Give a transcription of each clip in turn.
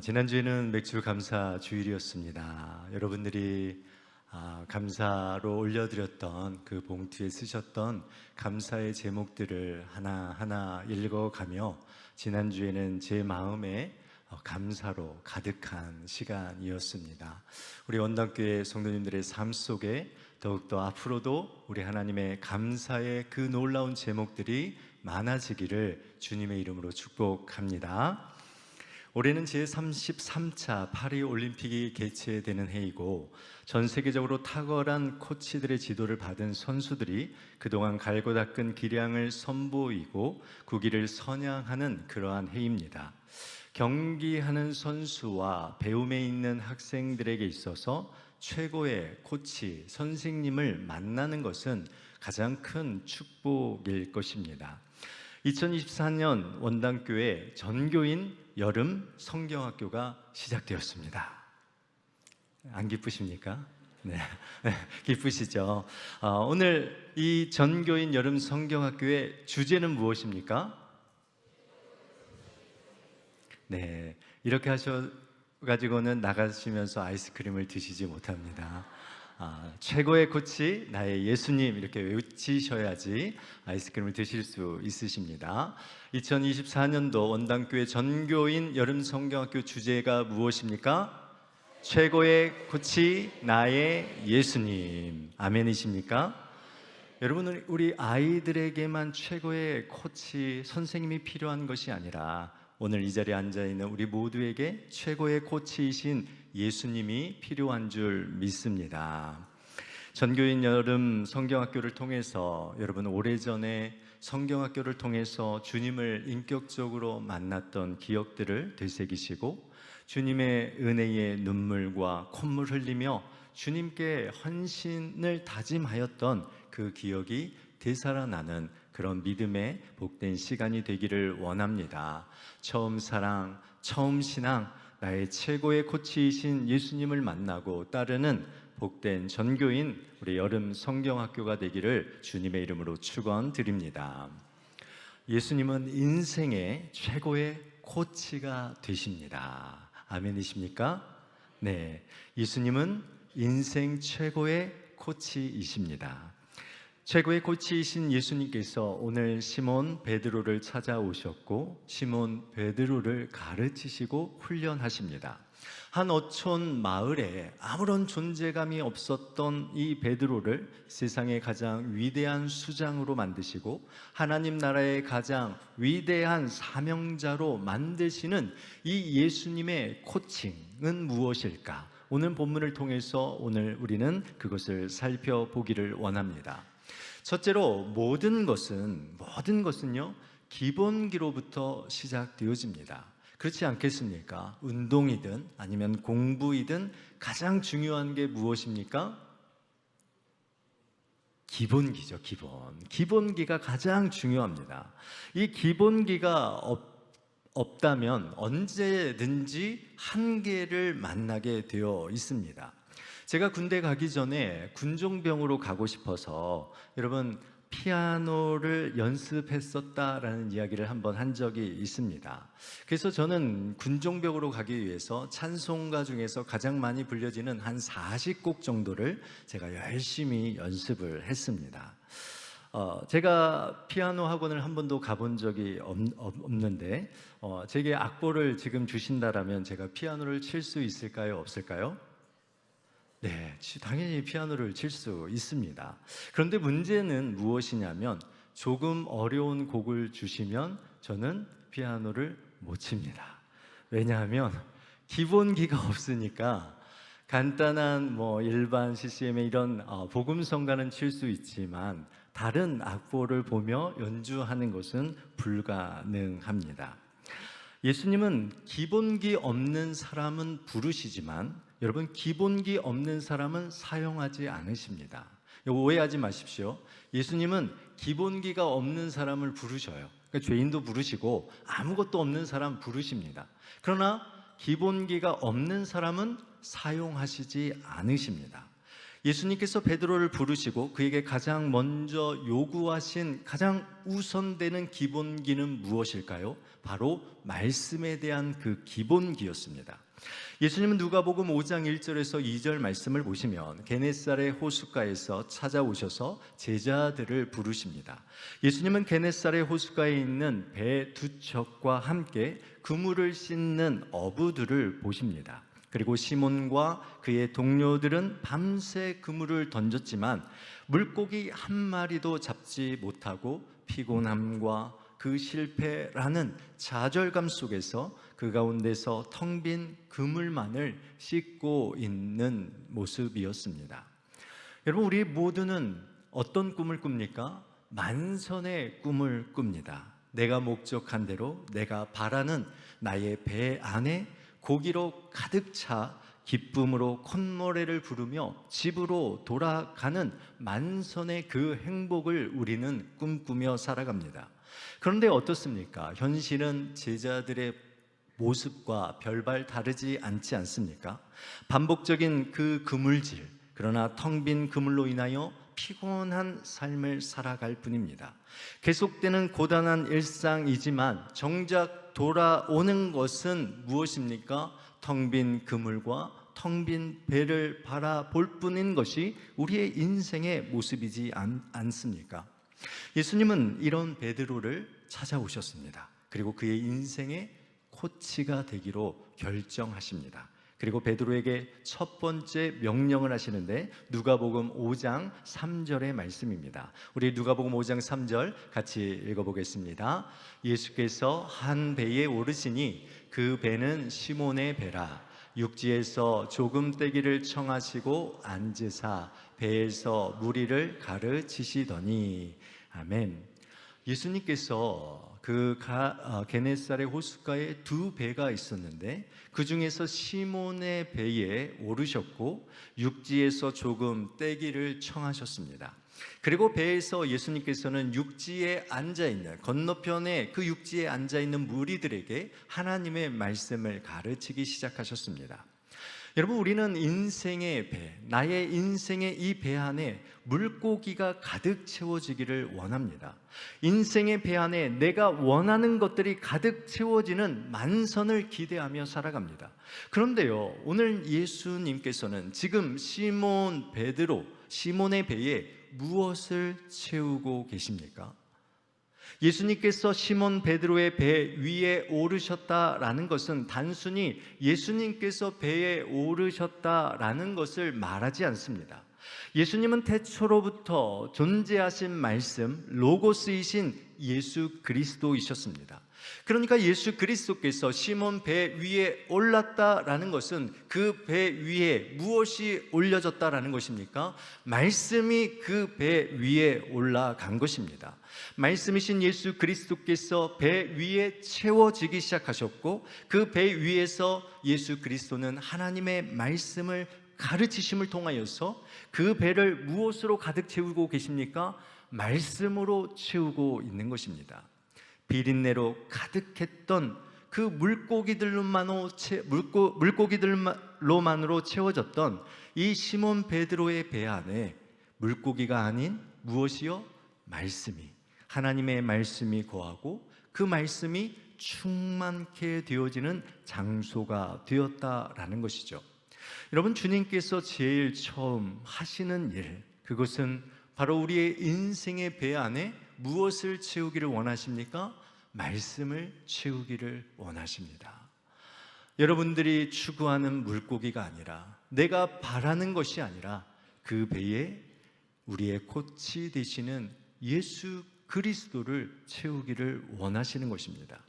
지난주에는 맥주 감사 주일이었습니다. 여러분들이 감사로 올려드렸던 그 봉투에 쓰셨던 감사의 제목들을 하나하나 읽어가며 지난주에는 제 마음에 감사로 가득한 시간이었습니다. 우리 원당교회 성도님들의 삶 속에 더욱더 앞으로도 우리 하나님의 감사의 그 놀라운 제목들이 많아지기를 주님의 이름으로 축복합니다. 올해는 제33차 파리올림픽이 개최되는 해이고 전 세계적으로 탁월한 코치들의 지도를 받은 선수들이 그동안 갈고 닦은 기량을 선보이고 국위를 선양하는 그러한 해입니다. 경기하는 선수와 배움에 있는 학생들에게 있어서 최고의 코치, 선생님을 만나는 것은 가장 큰 축복일 것입니다. 2024년 원당교회 전교인 여름 성경학교가 시작되었습니다. 안 기쁘십니까? 네, 기쁘시죠? 오늘 이 전교인 여름 성경학교의 주제는 무엇입니까? 네, 이렇게 하셔가지고는 나가시면서 아이스크림을 드시지 못합니다. 최고의 코치 나의 예수님 이렇게 외치셔야지 아이스크림을 드실 수 있으십니다. 2024년도 원당교회 전교인 여름 성경학교 주제가 무엇입니까? 최고의 코치 나의 예수님. 아멘이십니까? 여러분, 우리 아이들에게만 최고의 코치 선생님이 필요한 것이 아니라 오늘 이 자리에 앉아있는 우리 모두에게 최고의 코치이신 예수님이 필요한 줄 믿습니다. 전교인 여름 성경학교를 통해서 여러분 오래전에 성경학교를 통해서 주님을 인격적으로 만났던 기억들을 되새기시고 주님의 은혜의 눈물과 콧물 흘리며 주님께 헌신을 다짐하였던 그 기억이 되살아나는 그런 믿음의 복된 시간이 되기를 원합니다. 처음 사랑, 처음 신앙, 나의 최고의 코치이신 예수님을 만나고 따르는 복된 전교인 우리 여름 성경학교가 되기를 주님의 이름으로 축원드립니다. 예수님은 인생의 최고의 코치가 되십니다. 아멘이십니까? 네, 예수님은 인생 최고의 코치이십니다. 최고의 코치이신 예수님께서 오늘 시몬 베드로를 찾아오셨고 시몬 베드로를 가르치시고 훈련하십니다. 한 어촌 마을에 아무런 존재감이 없었던 이 베드로를 세상의 가장 위대한 수장으로 만드시고 하나님 나라의 가장 위대한 사명자로 만드시는 이 예수님의 코칭은 무엇일까? 오늘 본문을 통해서 오늘 우리는 그것을 살펴보기를 원합니다. 첫째로 모든 것은요 기본기로부터 시작되어집니다. 그렇지 않겠습니까? 운동이든 아니면 공부이든 가장 중요한 게 무엇입니까? 기본기죠. 기본기가 가장 중요합니다. 이 기본기가 없다면 언제든지 한계를 만나게 되어 있습니다. 제가 군대 가기 전에 군종병으로 가고 싶어서 여러분 피아노를 연습했었다라는 이야기를 한번 한 적이 있습니다. 그래서 저는 군종병으로 가기 위해서 찬송가 중에서 가장 많이 불려지는 한 40곡 정도를 제가 열심히 연습을 했습니다. 제가 피아노 학원을 한 번도 가본 적이 없는데 제게 악보를 지금 주신다라면 제가 피아노를 칠 수 있을까요? 없을까요? 네, 당연히 피아노를 칠 수 있습니다. 그런데 문제는 무엇이냐면 조금 어려운 곡을 주시면 저는 피아노를 못 칩니다. 왜냐하면 기본기가 없으니까 간단한 일반 CCM의 이런 복음성가는 칠 수 있지만 다른 악보를 보며 연주하는 것은 불가능합니다. 예수님은 기본기 없는 사람은 부르시지만 여러분 기본기 없는 사람은 사용하지 않으십니다. 오해하지 마십시오. 예수님은 기본기가 없는 사람을 부르셔요. 그러니까 죄인도 부르시고 아무것도 없는 사람 부르십니다. 그러나 기본기가 없는 사람은 사용하시지 않으십니다. 예수님께서 베드로를 부르시고 그에게 가장 먼저 요구하신 가장 우선되는 기본기는 무엇일까요? 바로 말씀에 대한 그 기본기였습니다. 예수님은 누가복음 5장 1절에서 2절 말씀을 보시면 게네사렛 호숫가에서 찾아오셔서 제자들을 부르십니다. 예수님은 게네사렛 호숫가에 있는 배 두 척과 함께 그물을 씻는 어부들을 보십니다. 그리고 시몬과 그의 동료들은 밤새 그물을 던졌지만 물고기 한 마리도 잡지 못하고 피곤함과 그 실패라는 좌절감 속에서 그 가운데서 텅 빈 그물만을 씻고 있는 모습이었습니다. 여러분, 우리 모두는 어떤 꿈을 꿉니까? 만선의 꿈을 꿉니다. 내가 목적한 대로 내가 바라는 나의 배 안에 고기로 가득 차 기쁨으로 콧노래를 부르며 집으로 돌아가는 만선의 그 행복을 우리는 꿈꾸며 살아갑니다. 그런데 어떻습니까? 현실은 제자들의 모습과 별반 다르지 않지 않습니까? 반복적인 그 그물질, 그러나 텅 빈 그물로 인하여 피곤한 삶을 살아갈 뿐입니다. 계속되는 고단한 일상이지만 정작 돌아오는 것은 무엇입니까? 텅 빈 그물과 텅 빈 배를 바라볼 뿐인 것이 우리의 인생의 모습이지 않습니까? 예수님은 이런 베드로를 찾아오셨습니다. 그리고 그의 인생의 코치가 되기로 결정하십니다. 그리고 베드로에게 첫 번째 명령을 하시는데 누가복음 5장 3절의 말씀입니다. 우리 누가복음 5장 3절 같이 읽어보겠습니다. 예수께서 한 배에 오르시니 그 배는 시몬의 배라. 육지에서 조금 떼기를 청하시고 앉으사 배에서 무리를 가르치시더니. 아멘. 예수님께서 게네사렛 호숫가에 두 배가 있었는데 그 중에서 시몬의 배에 오르셨고 육지에서 조금 떼기를 청하셨습니다. 그리고 배에서 예수님께서는 육지에 앉아있는 건너편에 그 육지에 앉아있는 무리들에게 하나님의 말씀을 가르치기 시작하셨습니다. 여러분, 우리는 인생의 배, 나의 인생의 이 배 안에 물고기가 가득 채워지기를 원합니다. 인생의 배 안에 내가 원하는 것들이 가득 채워지는 만선을 기대하며 살아갑니다. 그런데요, 오늘 예수님께서는 지금 시몬의 배에 무엇을 채우고 계십니까? 예수님께서 시몬 베드로의 배 위에 오르셨다라는 것은 단순히 예수님께서 배에 오르셨다라는 것을 말하지 않습니다. 예수님은 태초로부터 존재하신 말씀, 로고스이신 예수 그리스도이셨습니다. 그러니까 예수 그리스도께서 시몬 배 위에 올랐다라는 것은 그 배 위에 무엇이 올려졌다라는 것입니까? 말씀이 그 배 위에 올라간 것입니다. 말씀이신 예수 그리스도께서 배 위에 채워지기 시작하셨고 그 배 위에서 예수 그리스도는 하나님의 말씀을 가르치심을 통하여서 그 배를 무엇으로 가득 채우고 계십니까? 말씀으로 채우고 있는 것입니다. 비린내로 가득했던 그 물고기들로만으로 채워졌던 이 시몬 베드로의 배 안에 물고기가 아닌 무엇이요? 말씀이, 하나님의 말씀이 거하고 그 말씀이 충만케 되어지는 장소가 되었다라는 것이죠. 여러분, 주님께서 제일 처음 하시는 일, 그것은 바로 우리의 인생의 배 안에 무엇을 채우기를 원하십니까? 말씀을 채우기를 원하십니다. 여러분들이 추구하는 물고기가 아니라, 내가 바라는 것이 아니라 그 배에 우리의 코치 되시는 예수 그리스도를 채우기를 원하시는 것입니다.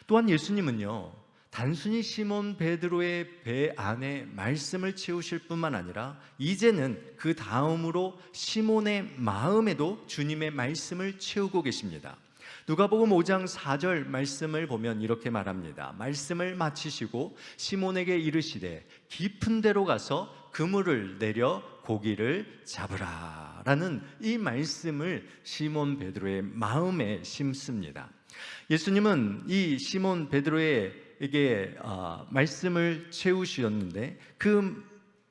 또한 예수님은요, 단순히 시몬 베드로의 배 안에 말씀을 채우실 뿐만 아니라 이제는 그 다음으로 시몬의 마음에도 주님의 말씀을 채우고 계십니다. 누가복음 5장 4절 말씀을 보면 이렇게 말합니다. 말씀을 마치시고 시몬에게 이르시되 깊은 데로 가서 그물을 내려 고기를 잡으라 라는 이 말씀을 시몬 베드로의 마음에 심습니다. 예수님은 이 시몬 베드로에게 말씀을 채우셨는데 그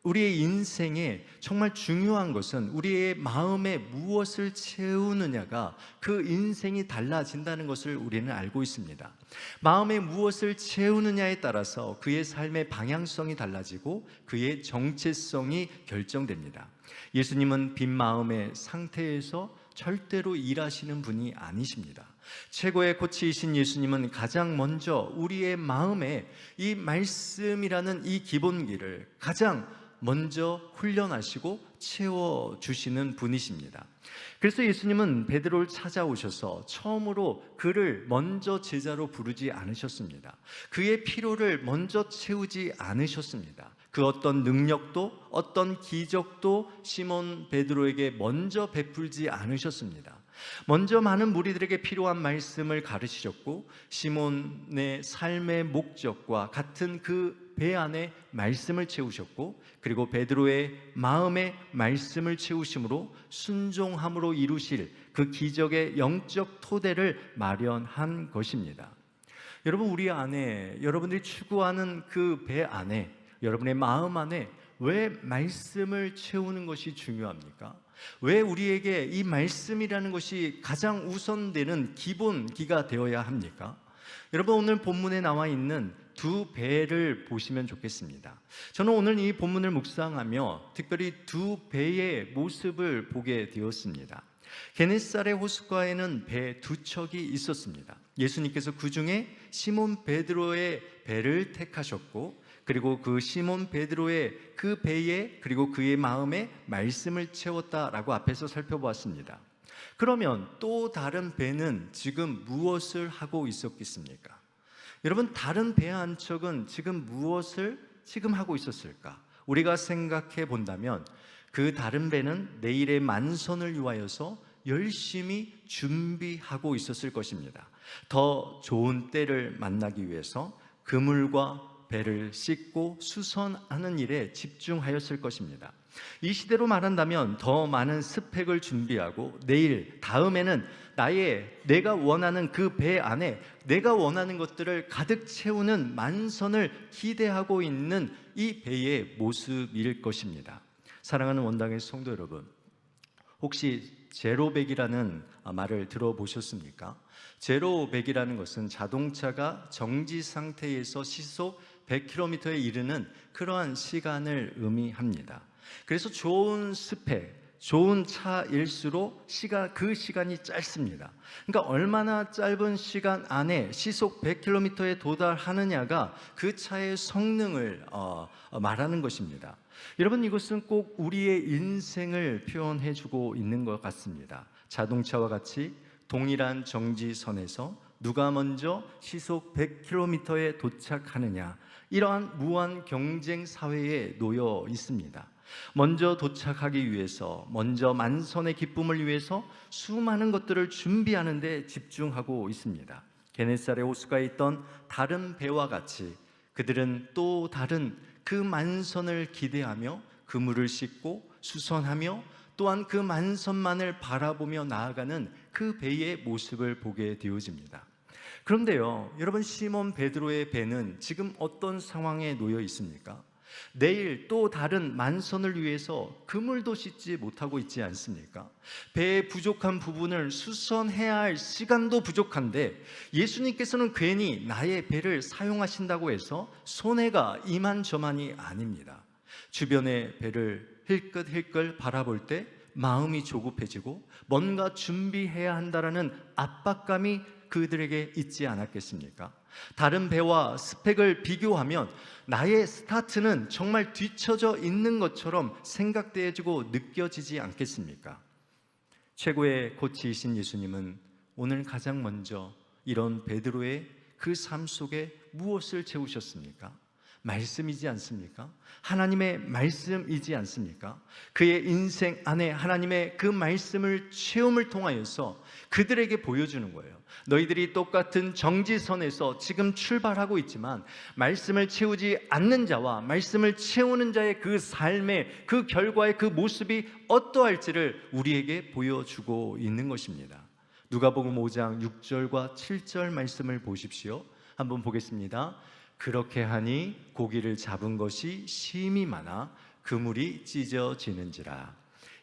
우리의 인생에 정말 중요한 것은 우리의 마음에 무엇을 채우느냐가 그 인생이 달라진다는 것을 우리는 알고 있습니다. 마음에 무엇을 채우느냐에 따라서 그의 삶의 방향성이 달라지고 그의 정체성이 결정됩니다. 예수님은 빈 마음의 상태에서 절대로 일하시는 분이 아니십니다. 최고의 코치이신 예수님은 가장 먼저 우리의 마음에 이 말씀이라는 이 기본기를 가장 먼저 훈련하시고 채워주시는 분이십니다. 그래서 예수님은 베드로를 찾아오셔서 처음으로 그를 먼저 제자로 부르지 않으셨습니다. 그의 필요를 먼저 채우지 않으셨습니다. 그 어떤 능력도 어떤 기적도 시몬 베드로에게 먼저 베풀지 않으셨습니다. 먼저 많은 무리들에게 필요한 말씀을 가르치셨고 시몬의 삶의 목적과 같은 그 배 안에 말씀을 채우셨고 그리고 베드로의 마음에 말씀을 채우심으로 순종함으로 이루실 그 기적의 영적 토대를 마련한 것입니다. 여러분, 우리 안에 여러분들이 추구하는 그 배 안에 여러분의 마음 안에 왜 말씀을 채우는 것이 중요합니까? 왜 우리에게 이 말씀이라는 것이 가장 우선되는 기본기가 되어야 합니까? 여러분, 오늘 본문에 나와 있는 두 배를 보시면 좋겠습니다. 저는 오늘 이 본문을 묵상하며 특별히 두 배의 모습을 보게 되었습니다. 게네사렛 호숫가에는 배 두 척이 있었습니다. 예수님께서 그 중에 시몬 베드로의 배를 택하셨고 그리고 그 시몬 베드로의 그 배에 그리고 그의 마음에 말씀을 채웠다라고 앞에서 살펴보았습니다. 그러면 또 다른 배는 지금 무엇을 하고 있었겠습니까? 여러분, 다른 배 한 척은 지금 무엇을 지금 하고 있었을까? 우리가 생각해 본다면 그 다른 배는 내일의 만선을 위하여서 열심히 준비하고 있었을 것입니다. 더 좋은 때를 만나기 위해서 그물과 배를 싣고 수선하는 일에 집중하였을 것입니다. 이 시대로 말한다면 더 많은 스펙을 준비하고 내일 다음에는 내가 원하는 그 배 안에 내가 원하는 것들을 가득 채우는 만선을 기대하고 있는 이 배의 모습일 것입니다. 사랑하는 원당의 성도 여러분, 혹시 제로백이라는 말을 들어보셨습니까? 제로백이라는 것은 자동차가 정지 상태에서 시속 100km에 이르는 그러한 시간을 의미합니다. 그래서 좋은 스펙, 좋은 차일수록 그 시간이 짧습니다. 그러니까 얼마나 짧은 시간 안에 시속 100km에 도달하느냐가 그 차의 성능을 말하는 것입니다. 여러분, 이것은 꼭 우리의 인생을 표현해주고 있는 것 같습니다. 자동차와 같이 동일한 정지선에서 누가 먼저 시속 100km에 도착하느냐, 이러한 무한 경쟁 사회에 놓여 있습니다. 먼저 도착하기 위해서, 먼저 만선의 기쁨을 위해서 수많은 것들을 준비하는 데 집중하고 있습니다. 게네사렛 호숫가에 있던 다른 배와 같이 그들은 또 다른 그 만선을 기대하며 그물을 싣고 수선하며 또한 그 만선만을 바라보며 나아가는 그 배의 모습을 보게 되어집니다. 그런데요, 여러분, 시몬 베드로의 배는 지금 어떤 상황에 놓여 있습니까? 내일 또 다른 만선을 위해서 그물도 씻지 못하고 있지 않습니까? 배의 부족한 부분을 수선해야 할 시간도 부족한데 예수님께서는 괜히 나의 배를 사용하신다고 해서 손해가 이만저만이 아닙니다. 주변의 배를 힐끗힐끗 바라볼 때 마음이 조급해지고 뭔가 준비해야 한다라는 압박감이 그들에게 있지 않았겠습니까? 다른 배와 스펙을 비교하면 나의 스타트는 정말 뒤처져 있는 것처럼 생각되어지고 느껴지지 않겠습니까? 최고의 코치이신 예수님은 오늘 가장 먼저 이런 베드로의 그 삶 속에 무엇을 채우셨습니까? 말씀이지 않습니까? 하나님의 말씀이지 않습니까? 그의 인생 안에 하나님의 그 말씀을 체험을 통하여서 그들에게 보여주는 거예요. 너희들이 똑같은 정지선에서 지금 출발하고 있지만 말씀을 채우지 않는 자와 말씀을 채우는 자의 그 삶의 그 결과의 그 모습이 어떠할지를 우리에게 보여주고 있는 것입니다. 누가복음 5장 6절과 7절 말씀을 보십시오. 한번 보겠습니다. 그렇게 하니 고기를 잡은 것이 심히 많아 그물이 찢어지는지라.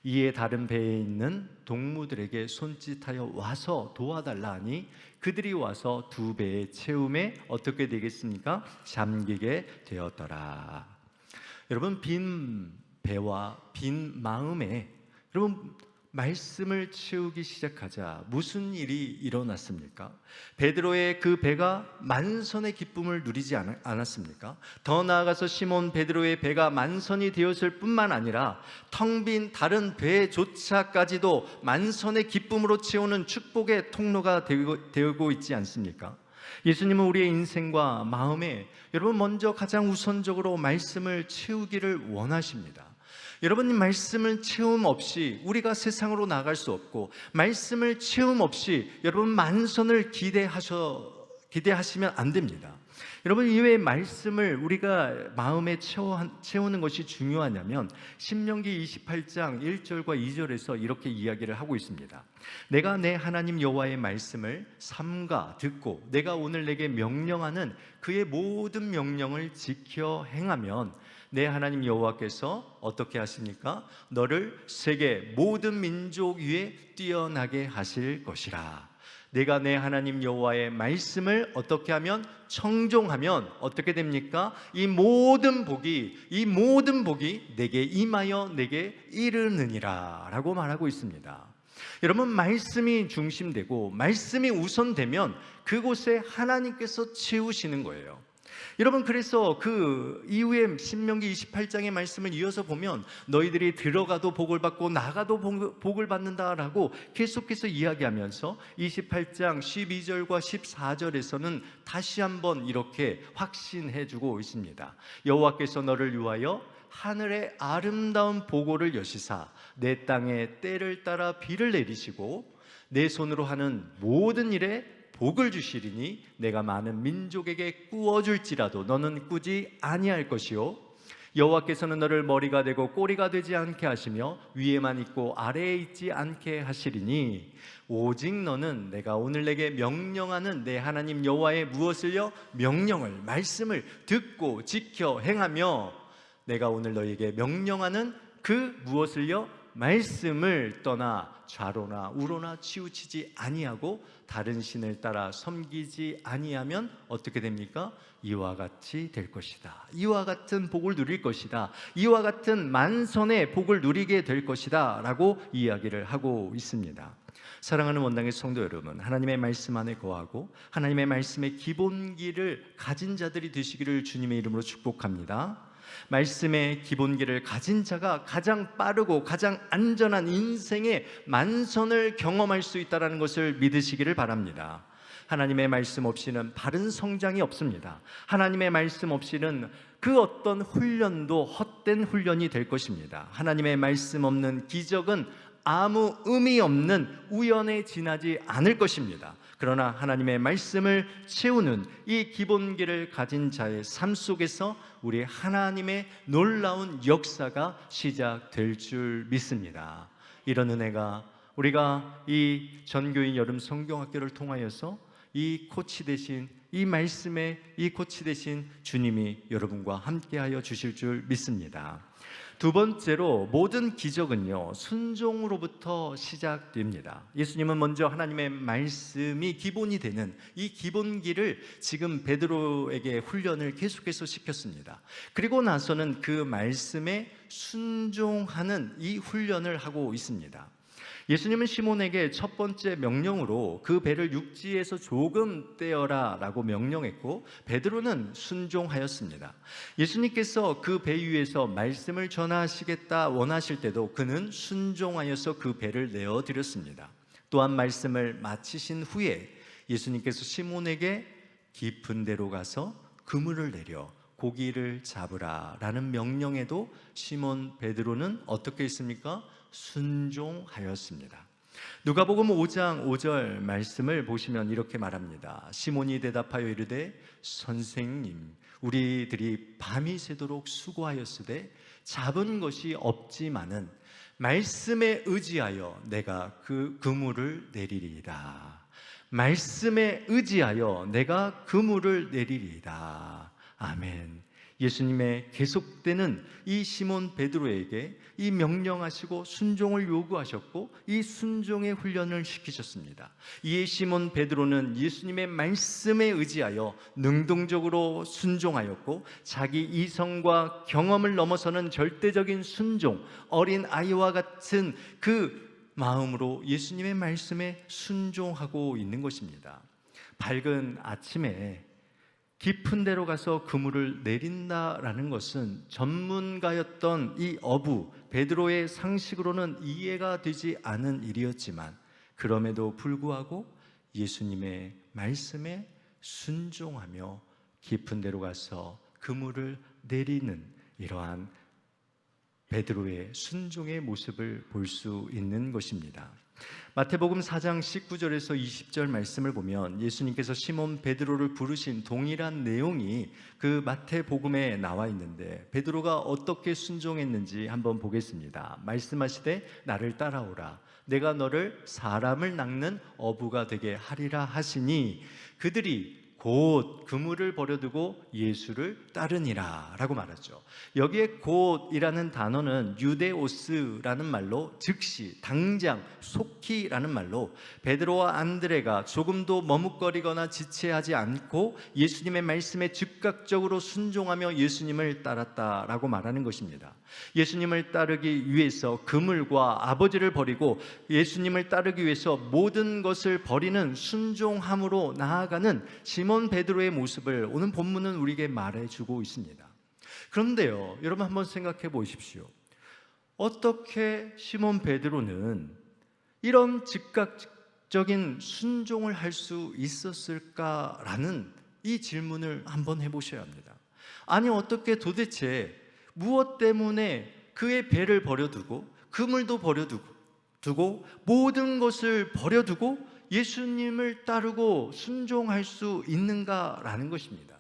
이에 다른 배에 있는 동무들에게 손짓하여 와서 도와달라 하니 그들이 와서 두 배의 채움에 어떻게 되겠습니까? 잠기게 되었더라. 여러분, 빈 배와 빈 마음에 여러분 말씀을 채우기 시작하자 무슨 일이 일어났습니까? 베드로의 그 배가 만선의 기쁨을 누리지 않았습니까? 더 나아가서 시몬 베드로의 배가 만선이 되었을 뿐만 아니라 텅 빈 다른 배조차까지도 만선의 기쁨으로 채우는 축복의 통로가 되고 있지 않습니까? 예수님은 우리의 인생과 마음에 여러분 먼저 가장 우선적으로 말씀을 채우기를 원하십니다. 여러분, 말씀을 채움 없이 우리가 세상으로 나갈 수 없고, 말씀을 채움 없이 여러분 만선을 기대하시면 안 됩니다. 여러분, 왜 말씀을 우리가 마음에 채우는 것이 중요하냐면 신명기 28장 1절과 2절에서 이렇게 이야기를 하고 있습니다. 내가 내 하나님 여호와의 말씀을 삼가 듣고 내가 오늘 내게 명령하는 그의 모든 명령을 지켜 행하면 내 하나님 여호와께서 어떻게 하십니까? 너를 세계 모든 민족 위에 뛰어나게 하실 것이라. 내가 내 하나님 여호와의 말씀을 어떻게 하면 청종하면 어떻게 됩니까? 이 모든 복이 내게 임하여 내게 이르느니라 라고 말하고 있습니다. 여러분, 말씀이 중심되고 말씀이 우선되면 그곳에 하나님께서 채우시는 거예요. 여러분, 그래서 그 이후에 신명기 28장의 말씀을 이어서 보면 너희들이 들어가도 복을 받고 나가도 복을 받는다라고 계속해서 이야기하면서 28장 12절과 14절에서는 다시 한번 이렇게 확신해 주고 있습니다. 여호와께서 너를 위하여 하늘의 아름다운 보고를 여시사 내 땅에 때를 따라 비를 내리시고 내 손으로 하는 모든 일에 복을 주시리니 내가 많은 민족에게 꾸어줄지라도 너는 꾸지 아니할 것이요 여호와께서는 너를 머리가 되고 꼬리가 되지 않게 하시며 위에만 있고 아래에 있지 않게 하시리니 오직 너는 내가 오늘 내게 명령하는 내 하나님 여호와의 무엇을요? 명령을, 말씀을 듣고 지켜 행하며 내가 오늘 너에게 명령하는 그 무엇을요? 말씀을 떠나 좌로나 우로나 치우치지 아니하고 다른 신을 따라 섬기지 아니하면 어떻게 됩니까? 이와 같이 될 것이다. 이와 같은 복을 누릴 것이다. 이와 같은 만선의 복을 누리게 될 것이다 라고 이야기를 하고 있습니다. 사랑하는 원당의 성도 여러분, 하나님의 말씀 안에 거하고 하나님의 말씀의 기본기를 가진 자들이 되시기를 주님의 이름으로 축복합니다. 말씀의 기본기를 가진 자가 가장 빠르고 가장 안전한 인생의 만선을 경험할 수 있다는 것을 믿으시기를 바랍니다. 하나님의 말씀 없이는 바른 성장이 없습니다. 하나님의 말씀 없이는 그 어떤 훈련도 헛된 훈련이 될 것입니다. 하나님의 말씀 없는 기적은 아무 의미 없는 우연에 지나지 않을 것입니다. 그러나 하나님의 말씀을 채우는 이 기본기를 가진 자의 삶 속에서 우리 하나님의 놀라운 역사가 시작될 줄 믿습니다. 이런 은혜가 우리가 이 전교인 여름 성경학교를 통하여서 이 코치 되신 이 말씀의 이 코치 되신 주님이 여러분과 함께하여 주실 줄 믿습니다. 두 번째로 모든 기적은요 순종으로부터 시작됩니다. 예수님은 먼저 하나님의 말씀이 기본이 되는 이 기본기를 지금 베드로에게 훈련을 계속해서 시켰습니다. 그리고 나서는 그 말씀에 순종하는 이 훈련을 하고 있습니다. 예수님은 시몬에게 첫 번째 명령으로 그 배를 육지에서 조금 떼어라 라고 명령했고 베드로는 순종하였습니다. 예수님께서 그 배 위에서 말씀을 전하시겠다 원하실 때도 그는 순종하여서 그 배를 내어드렸습니다. 또한 말씀을 마치신 후에 예수님께서 시몬에게 깊은 데로 가서 그물을 내려 고기를 잡으라 라는 명령에도 시몬 베드로는 어떻게 했습니까? 순종하였습니다. 누가복음 5장 5절 말씀을 보시면 이렇게 말합니다. 시몬이 대답하여 이르되 선생님 우리들이 밤이 새도록 수고하였으되 잡은 것이 없지만은 말씀에 의지하여 내가 그 그물을 내리리이다. 말씀에 의지하여 내가 그물을 내리리이다. 아멘. 예수님의 계속되는 이 시몬 베드로에게 이 명령하시고 순종을 요구하셨고 이 순종의 훈련을 시키셨습니다. 이에 시몬 베드로는 예수님의 말씀에 의지하여 능동적으로 순종하였고 자기 이성과 경험을 넘어서는 절대적인 순종, 어린 아이와 같은 그 마음으로 예수님의 말씀에 순종하고 있는 것입니다. 밝은 아침에 깊은 데로 가서 그물을 내린다라는 것은 전문가였던 이 어부 베드로의 상식으로는 이해가 되지 않은 일이었지만 그럼에도 불구하고 예수님의 말씀에 순종하며 깊은 데로 가서 그물을 내리는 이러한 베드로의 순종의 모습을 볼 수 있는 것입니다. 마태복음 4장 19절에서 20절 말씀을 보면 예수님께서 시몬 베드로를 부르신 동일한 내용이 그 마태복음에 나와 있는데 베드로가 어떻게 순종했는지 한번 보겠습니다. 말씀하시되 나를 따라오라. 내가 너를 사람을 낚는 어부가 되게 하리라 하시니 그들이 곧 그물을 버려두고 예수를 따르니라 라고 말하죠. 여기에 곧이라는 단어는 유데오스라는 말로 즉시, 당장, 속히라는 말로 베드로와 안드레가 조금도 머뭇거리거나 지체하지 않고 예수님의 말씀에 즉각적으로 순종하며 예수님을 따랐다라고 말하는 것입니다. 예수님을 따르기 위해서 그물과 아버지를 버리고 예수님을 따르기 위해서 모든 것을 버리는 순종함으로 나아가는 시몬 베드로의 모습을 오늘 본문은 우리에게 말해주고 있습니다. 그런데요, 여러분 한번 생각해 보십시오. 어떻게 시몬 베드로는 이런 즉각적인 순종을 할 수 있었을까라는 이 질문을 한번 해보셔야 합니다. 아니 어떻게 도대체 무엇 때문에 그의 배를 버려두고 그물도 버려두고 모든 것을 버려두고 예수님을 따르고 순종할 수 있는가라는 것입니다.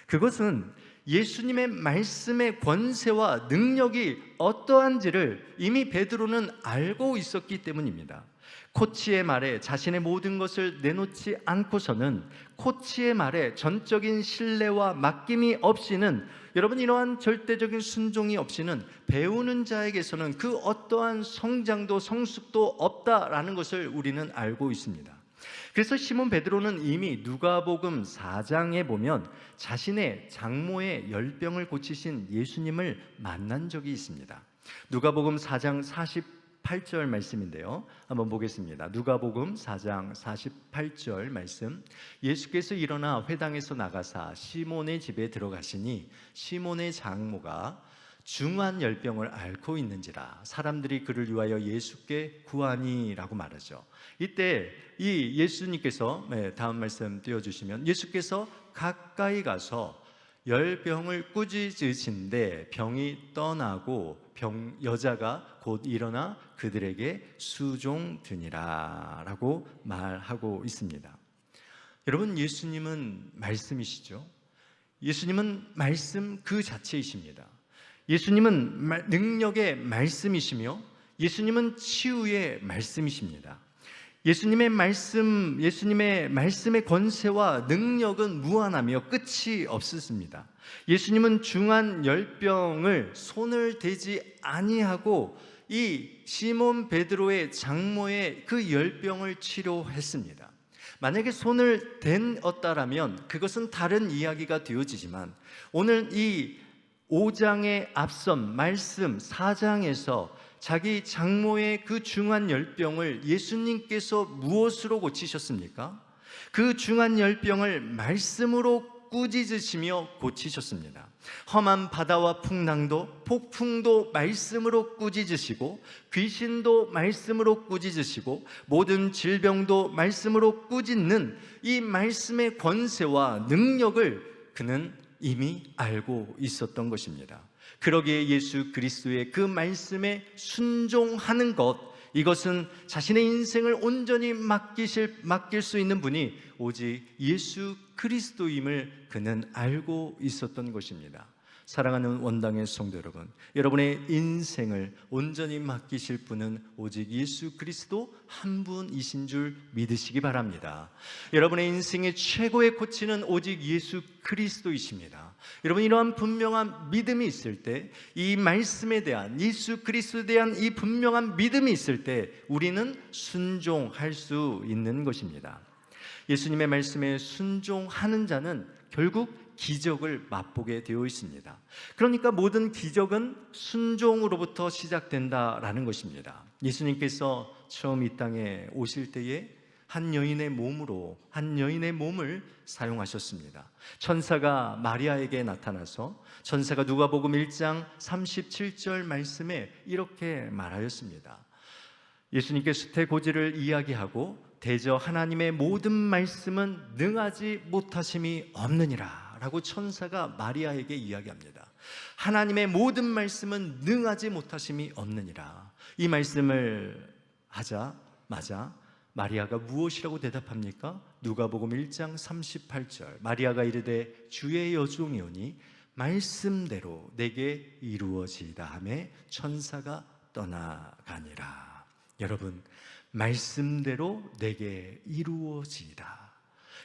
그것은 예수님의 말씀의 권세와 능력이 어떠한지를 이미 베드로는 알고 있었기 때문입니다. 코치의 말에 자신의 모든 것을 내놓지 않고서는 코치의 말에 전적인 신뢰와 맡김이 없이는 여러분 이러한 절대적인 순종이 없이는 배우는 자에게서는 그 어떠한 성장도 성숙도 없다라는 것을 우리는 알고 있습니다. 그래서 시몬 베드로는 이미 누가복음 4장에 보면 자신의 장모의 열병을 고치신 예수님을 만난 적이 있습니다. 누가복음 4장 48절 말씀인데요, 한번 보겠습니다. 누가복음 4장 48절 말씀. 예수께서 일어나 회당에서 나가사 시몬의 집에 들어가시니 시몬의 장모가 중한 열병을 앓고 있는지라 사람들이 그를 위하여 예수께 구하니라고 말하죠. 이때 이 예수님께서 다음 말씀 띄워주시면 예수께서 가까이 가서 열병을 꾸짖으신데 병이 떠나고 여자가 곧 일어나 그들에게 수종드니라 라고 말하고 있습니다. 여러분 예수님은 말씀이시죠. 예수님은 말씀 그 자체이십니다. 예수님은 능력의 말씀이시며 예수님은 치유의 말씀이십니다. 예수님의 말씀의 권세와 능력은 무한하며 끝이 없으십니다. 예수님은 중한 열병을 손을 대지 아니하고 이 시몬 베드로의 장모의 그 열병을 치료했습니다. 만약에 손을 댔다라면 그것은 다른 이야기가 되어지지만 오늘 이 5장의 앞선 말씀 4장에서 자기 장모의 그 중한 열병을 예수님께서 무엇으로 고치셨습니까? 그 중한 열병을 말씀으로 꾸짖으시며 고치셨습니다. 험한 바다와 풍랑도 폭풍도 말씀으로 꾸짖으시고 귀신도 말씀으로 꾸짖으시고 모든 질병도 말씀으로 꾸짖는 이 말씀의 권세와 능력을 그는 이미 알고 있었던 것입니다. 그러기에 예수 그리스도의 그 말씀에 순종하는 것, 이것은 자신의 인생을 온전히 맡길 수 있는 분이 오직 예수 그리스도임을 그는 알고 있었던 것입니다. 사랑하는 원당의 성도 여러분, 여러분의 인생을 온전히 맡기실 분은 오직 예수 그리스도 한 분이신 줄 믿으시기 바랍니다. 여러분의 인생의 최고의 코치는 오직 예수 그리스도이십니다. 여러분, 이러한 분명한 믿음이 있을 때, 이 말씀에 대한, 예수 그리스도에 대한 이 분명한 믿음이 있을 때 우리는 순종할 수 있는 것입니다. 예수님의 말씀에 순종하는 자는 결국 기적을 맛보게 되어 있습니다. 그러니까 모든 기적은 순종으로부터 시작된다라는 것입니다. 예수님께서 처음 이 땅에 오실 때에 한 여인의 몸을 사용하셨습니다. 천사가 마리아에게 나타나서 천사가 누가복음 1장 37절 말씀에 이렇게 말하였습니다. 예수님께 수태고지를 이야기하고 대저 하나님의 모든 말씀은 능하지 못하심이 없느니라 라고 천사가 마리아에게 이야기합니다. 하나님의 모든 말씀은 능하지 못하심이 없느니라. 이 말씀을 하자마자 마리아가 무엇이라고 대답합니까? 누가복음 1장 38절, 마리아가 이르되 주의 여종이오니 말씀대로 내게 이루어지이다 하매 천사가 떠나가니라. 여러분, 말씀대로 내게 이루어지이다.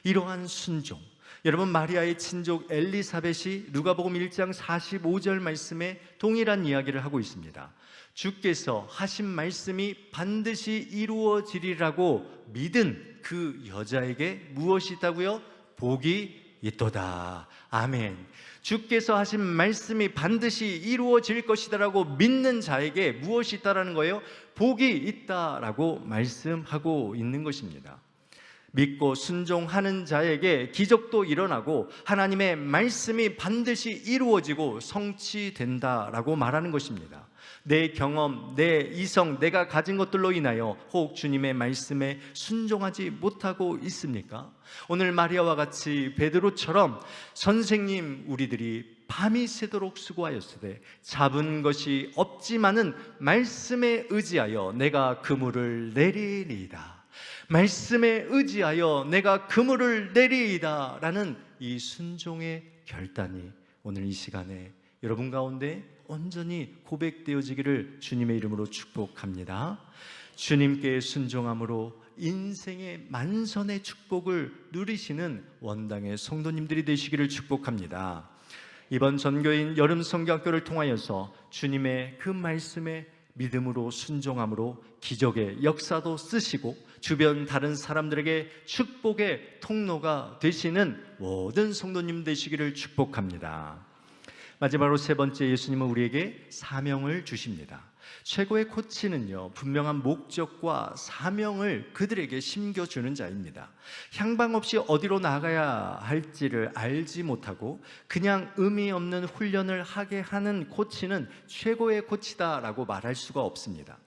이러한 순종, 여러분, 마리아의 친족 엘리사벳이 누가복음 1장 45절 말씀에 동일한 이야기를 하고 있습니다. 주께서 하신 말씀이 반드시 이루어지리라고 믿은 그 여자에게 무엇이 있다고요? 복이 있도다. 아멘. 주께서 하신 말씀이 반드시 이루어질 것이다라고 믿는 자에게 무엇이 있다라는 거예요? 복이 있다라고 말씀하고 있는 것입니다. 믿고 순종하는 자에게 기적도 일어나고 하나님의 말씀이 반드시 이루어지고 성취된다라고 말하는 것입니다. 내 경험, 내 이성, 내가 가진 것들로 인하여 혹 주님의 말씀에 순종하지 못하고 있습니까? 오늘 마리아와 같이 베드로처럼 선생님, 우리들이 밤이 새도록 수고하였으되 잡은 것이 없지만은 말씀에 의지하여 내가 그물을 내리리이다. 말씀에 의지하여 내가 그물을 내리이다 라는 이 순종의 결단이 오늘 이 시간에 여러분 가운데 온전히 고백되어지기를 주님의 이름으로 축복합니다. 주님께 순종함으로 인생의 만선의 축복을 누리시는 원당의 성도님들이 되시기를 축복합니다. 이번 전교인 여름 성경학교를 통하여서 주님의 그 말씀에 믿음으로 순종함으로 기적의 역사도 쓰시고 주변 다른 사람들에게 축복의 통로가 되시는 모든 성도님 되시기를 축복합니다. 마지막으로 세 번째, 예수님은 우리에게 사명을 주십니다. 최고의 코치는요, 분명한 목적과 사명을 그들에게 심겨주는 자입니다. 향방 없이 어디로 나가야 할지를 알지 못하고 그냥 의미 없는 훈련을 하게 하는 코치는 최고의 코치다라고 말할 수가 없습니다.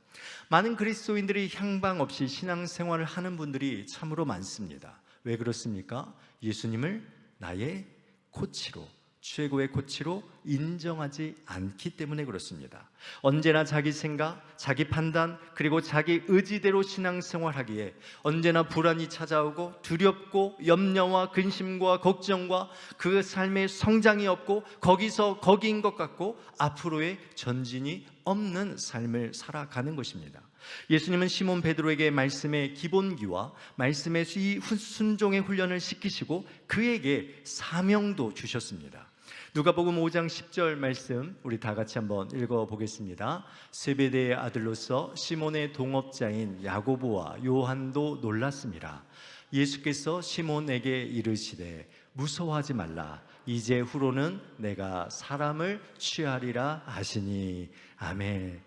많은 그리스도인들이 향방 없이 신앙생활을 하는 분들이 참으로 많습니다. 왜 그렇습니까? 예수님을 나의 코치로, 최고의 코치로 인정하지 않기 때문에 그렇습니다. 언제나 자기 생각, 자기 판단, 그리고 자기 의지대로 신앙생활하기에 언제나 불안이 찾아오고 두렵고 염려와 근심과 걱정과 그 삶의 성장이 없고 거기서 거기인 것 같고 앞으로의 전진이 없는 삶을 살아가는 것입니다. 예수님은 시몬 베드로에게 말씀의 기본기와 말씀의 순종의 훈련을 시키시고 그에게 사명도 주셨습니다. 누가복음 5장 10절 말씀 우리 다 같이 한번 읽어보겠습니다. 세베대의 아들로서 시몬의 동업자인 야고보와 요한도 놀랐습니다. 예수께서 시몬에게 이르시되 무서워하지 말라. 이제 후로는 내가 사람을 취하리라 하시니. 아멘.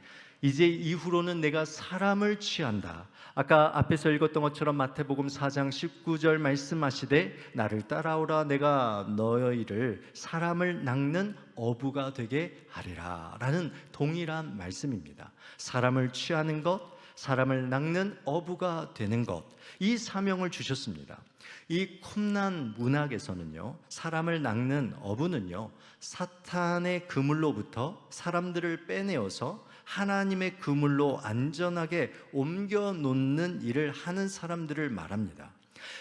이제 이후로는 내가 사람을 취한다. 아까 앞에서 읽었던 것처럼 마태복음 4장 19절 말씀하시되 나를 따라오라 내가 너희를 사람을 낚는 어부가 되게 하리라 라는 동일한 말씀입니다. 사람을 취하는 것, 사람을 낚는 어부가 되는 것, 이 사명을 주셨습니다. 이 쿰난 문학에서는요, 사람을 낚는 어부는요, 사탄의 그물로부터 사람들을 빼내어서 하나님의 그물로 안전하게 옮겨 놓는 일을 하는 사람들을 말합니다.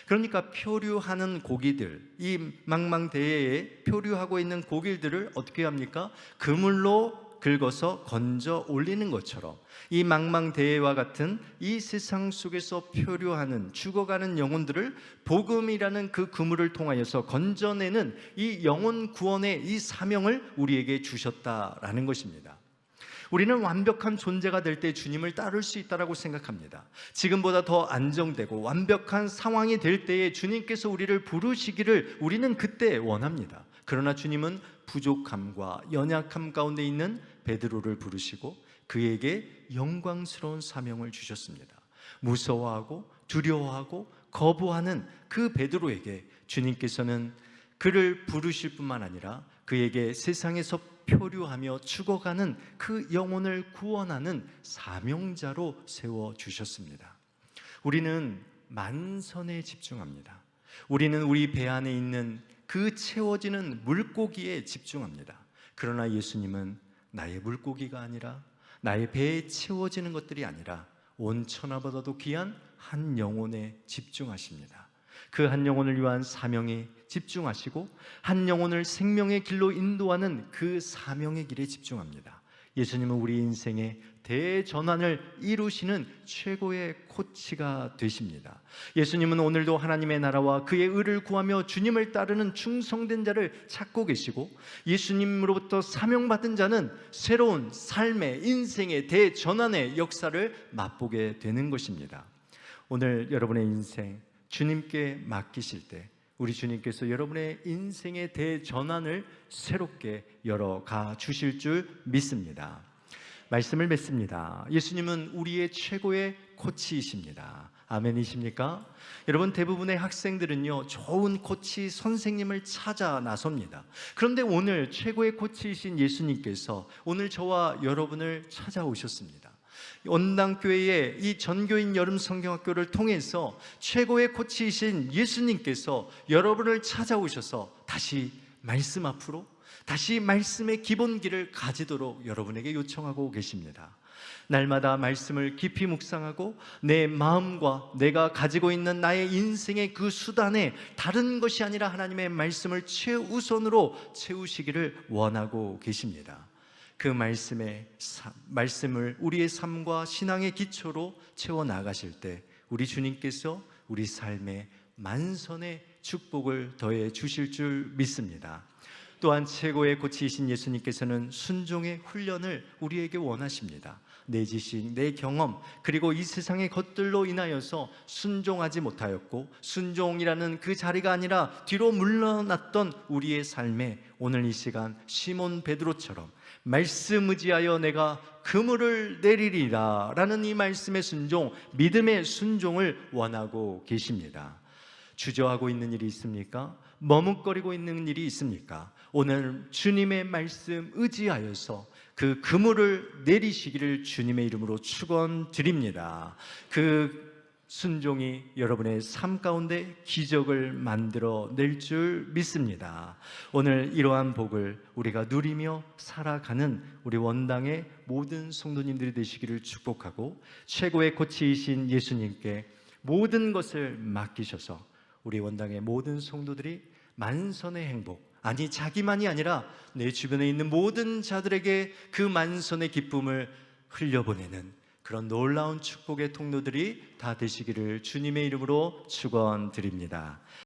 그러니까 표류하는 고기들, 이 망망대해에 표류하고 있는 고기들을 어떻게 합니까? 그물로 긁어서 건져 올리는 것처럼 이 망망대해와 같은 이 세상 속에서 표류하는 죽어가는 영혼들을 복음이라는 그 그물을 통하여서 건져내는 이 영혼 구원의 이 사명을 우리에게 주셨다라는 것입니다. 우리는 완벽한 존재가 될 때 주님을 따를 수 있다고 생각합니다. 지금보다 더 안정되고 완벽한 상황이 될 때에 주님께서 우리를 부르시기를 우리는 그때 원합니다. 그러나 주님은 부족함과 연약함 가운데 있는 베드로를 부르시고 그에게 영광스러운 사명을 주셨습니다. 무서워하고 두려워하고 거부하는 그 베드로에게 주님께서는 그를 부르실 뿐만 아니라 그에게 세상에서 표류하며 죽어가는 그 영혼을 구원하는 사명자로 세워주셨습니다. 우리는 만선에 집중합니다. 우리는 우리 배 안에 있는 그 채워지는 물고기에 집중합니다. 그러나 예수님은 나의 물고기가 아니라 나의 배에 채워지는 것들이 아니라 온 천하보다도 귀한 한 영혼에 집중하십니다. 그 한 영혼을 위한 사명에 집중하시고 한 영혼을 생명의 길로 인도하는 그 사명의 길에 집중합니다. 예수님은 우리 인생의 대전환을 이루시는 최고의 코치가 되십니다. 예수님은 오늘도 하나님의 나라와 그의 의를 구하며 주님을 따르는 충성된 자를 찾고 계시고 예수님으로부터 사명받은 자는 새로운 삶의 인생의 대전환의 역사를 맛보게 되는 것입니다. 오늘 여러분의 인생 주님께 맡기실 때 우리 주님께서 여러분의 인생의 대전환을 새롭게 열어가 주실 줄 믿습니다. 말씀을 맺습니다. 예수님은 우리의 최고의 코치이십니다. 아멘이십니까? 여러분, 대부분의 학생들은요 좋은 코치 선생님을 찾아 나섭니다. 그런데 오늘 최고의 코치이신 예수님께서 오늘 저와 여러분을 찾아오셨습니다. 원당교회의 이 전교인 여름 성경학교를 통해서 최고의 코치이신 예수님께서 여러분을 찾아오셔서 다시 말씀 앞으로, 다시 말씀의 기본기를 가지도록 여러분에게 요청하고 계십니다. 날마다 말씀을 깊이 묵상하고 내 마음과 내가 가지고 있는 나의 인생의 그 수단에 다른 것이 아니라 하나님의 말씀을 최우선으로 채우시기를 원하고 계십니다. 그 말씀을 우리의 삶과 신앙의 기초로 채워나가실 때 우리 주님께서 우리 삶에 만선의 축복을 더해 주실 줄 믿습니다. 또한 최고의 코치이신 예수님께서는 순종의 훈련을 우리에게 원하십니다. 내 지식, 내 경험, 그리고 이 세상의 것들로 인하여서 순종하지 못하였고 순종이라는 그 자리가 아니라 뒤로 물러났던 우리의 삶에 오늘 이 시간 시몬 베드로처럼 말씀 의지하여 내가 그물을 내리리라 라는 이 말씀의 순종, 믿음의 순종을 원하고 계십니다. 주저하고 있는 일이 있습니까? 머뭇거리고 있는 일이 있습니까? 오늘 주님의 말씀 의지하여서 그 그물을 내리시기를 주님의 이름으로 축원드립니다. 그 순종이 여러분의 삶 가운데 기적을 만들어 낼 줄 믿습니다. 오늘 이러한 복을 우리가 누리며 살아가는 우리 원당의 모든 성도님들이 되시기를 축복하고 최고의 코치이신 예수님께 모든 것을 맡기셔서 우리 원당의 모든 성도들이 만선의 행복, 아니 자기만이 아니라 내 주변에 있는 모든 자들에게 그 만선의 기쁨을 흘려보내는 그런 놀라운 축복의 통로들이 다 되시기를 주님의 이름으로 축원드립니다.